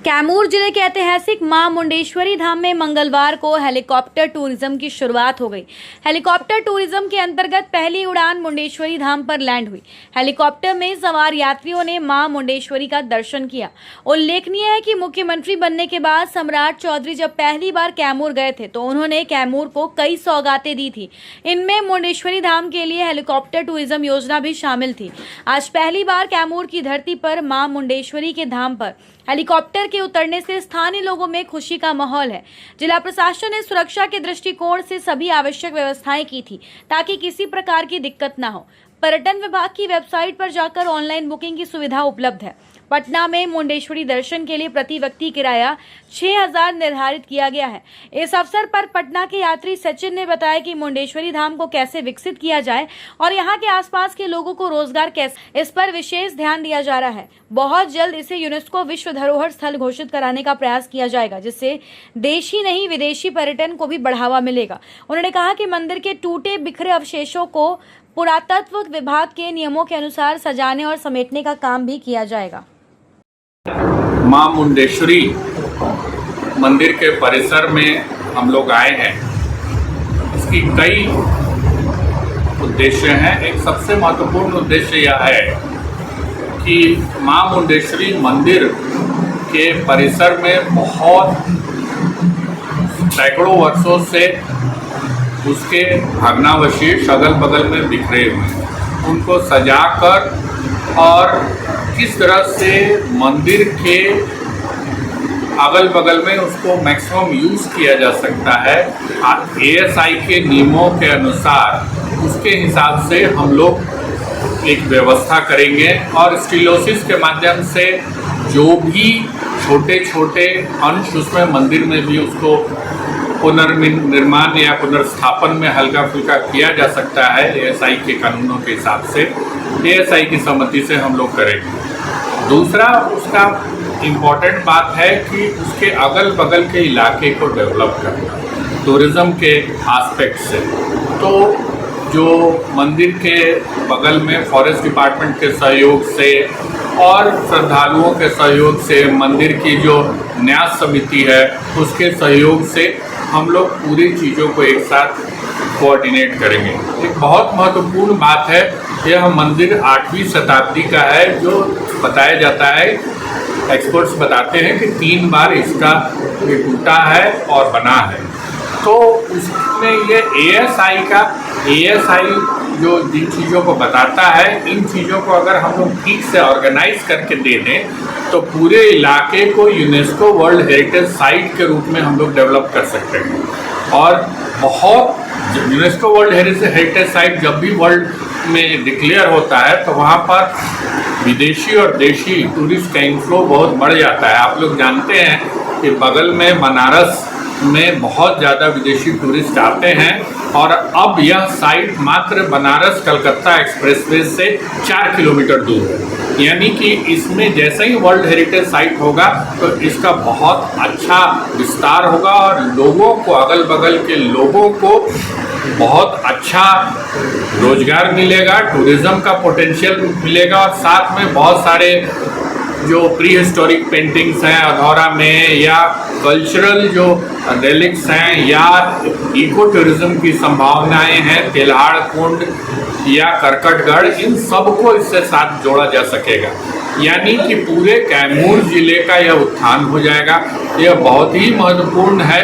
कैमूर जिले के ऐतिहासिक मां मुंडेश्वरी धाम में मंगलवार को हेलीकॉप्टर टूरिज्म की शुरुआत हो गई। हेलीकॉप्टर टूरिज्म के अंतर्गत पहली उड़ान मुंडेश्वरी धाम पर लैंड हुई। हेलीकॉप्टर में सवार यात्रियों ने मां मुंडेश्वरी का दर्शन किया। उल्लेखनीय है कि मुख्यमंत्री बनने के बाद सम्राट चौधरी जब पहली बार कैमूर गए थे तो उन्होंने कैमूर को कई सौगातें दी थी। इनमें मुंडेश्वरी धाम के लिए हेलीकॉप्टर टूरिज्म योजना भी शामिल थी। आज पहली बार कैमूर की धरती पर मां मुंडेश्वरी के धाम पर हेलीकॉप्टर के उतरने से स्थानीय लोगों में खुशी का माहौल है। जिला प्रशासन ने सुरक्षा के दृष्टिकोण से सभी आवश्यक व्यवस्थाएं की थी ताकि किसी प्रकार की दिक्कत न हो। पर्यटन विभाग की वेबसाइट पर जाकर ऑनलाइन बुकिंग की सुविधा उपलब्ध है। पटना में मुंडेश्वरी दर्शन के लिए प्रति व्यक्ति किराया 6,000 निर्धारित किया गया है। इस अवसर पर पटना के यात्री सचिन ने बताया कि मुंडेश्वरी धाम को कैसे विकसित किया जाए और यहाँ के आसपास के लोगों को रोजगार कैसे, इस पर विशेष ध्यान दिया जा रहा है। बहुत जल्द इसे यूनेस्को विश्व धरोहर स्थल घोषित कराने का प्रयास किया जाएगा, जिससे देशी नहीं विदेशी पर्यटन को भी बढ़ावा मिलेगा। उन्होंने कहा कि मंदिर के टूटे बिखरे अवशेषों को पुरातत्व विभाग के नियमों के अनुसार सजाने और समेटने का काम भी किया जाएगा। मां मुंडेश्वरी मंदिर के परिसर में हम लोग आए हैं। इसकी कई उद्देश्य हैं। एक सबसे महत्वपूर्ण उद्देश्य यह है कि मां मुंडेश्वरी मंदिर के परिसर में बहुत सैकड़ों वर्षों से उसके भग्नावशेष अगल बगल में बिखरे हुए, उनको सजाकर और किस तरह से मंदिर के अगल बगल में उसको मैक्सिमम यूज़ किया जा सकता है ASI के नियमों के अनुसार, उसके हिसाब से हम लोग एक व्यवस्था करेंगे और स्टीलोसिस के माध्यम से जो भी छोटे छोटे अंश उसमें मंदिर में भी उसको पुनर्निर्माण या पुनर्स्थापन में हल्का फुल्का किया जा सकता है। ASI के कानूनों के हिसाब से ASI की सहमति से हम लोग करेंगे। दूसरा उसका इम्पोर्टेंट बात है कि उसके अगल बगल के इलाके को डेवलप करना टूरिज़्म के एस्पेक्ट से। तो जो मंदिर के बगल में फॉरेस्ट डिपार्टमेंट के सहयोग से और श्रद्धालुओं के सहयोग से, मंदिर की जो न्यास समिति है उसके सहयोग से हम लोग पूरी चीज़ों को एक साथ कोऑर्डिनेट करेंगे। एक बहुत महत्वपूर्ण बात है, यह मंदिर 8वीं शताब्दी का है, जो बताया जाता है, एक्सपर्ट्स बताते हैं कि 3 बार इसका ये टूटा है और बना है। तो उसमें ये ASI जो जिन चीज़ों को बताता है, इन चीज़ों को अगर हम लोग ठीक से ऑर्गेनाइज करके दे दें तो पूरे इलाके को यूनेस्को वर्ल्ड हेरिटेज साइट के रूप में हम लोग डेवलप कर सकते हैं। और बहुत यूनेस्को वर्ल्ड हेरिटेज साइट जब भी वर्ल्ड में डिक्लेयर होता है तो वहाँ पर विदेशी और देशी टूरिस्ट का इनफ्लो बहुत बढ़ जाता है। आप लोग जानते हैं कि बगल में बनारस में बहुत ज़्यादा विदेशी टूरिस्ट आते हैं और अब यह साइट मात्र बनारस कलकत्ता एक्सप्रेसवे से 4 किलोमीटर दूर है। यानी कि इसमें जैसे ही वर्ल्ड हेरिटेज साइट होगा तो इसका बहुत अच्छा विस्तार होगा और लोगों को, अगल बगल के लोगों को बहुत अच्छा रोजगार मिलेगा, टूरिज़्म का पोटेंशियल मिलेगा और साथ में बहुत सारे जो प्री हिस्टोरिक पेंटिंग्स हैं अधौरा में, या कल्चरल जो रेलिक्स हैं, या इको टूरिज़्म की संभावनाएं हैं, तेल्हाड़ कुंड या करकटगढ़, इन सबको इससे साथ जोड़ा जा सकेगा। यानी कि पूरे कैमूर जिले का यह उत्थान हो जाएगा। यह बहुत ही महत्वपूर्ण है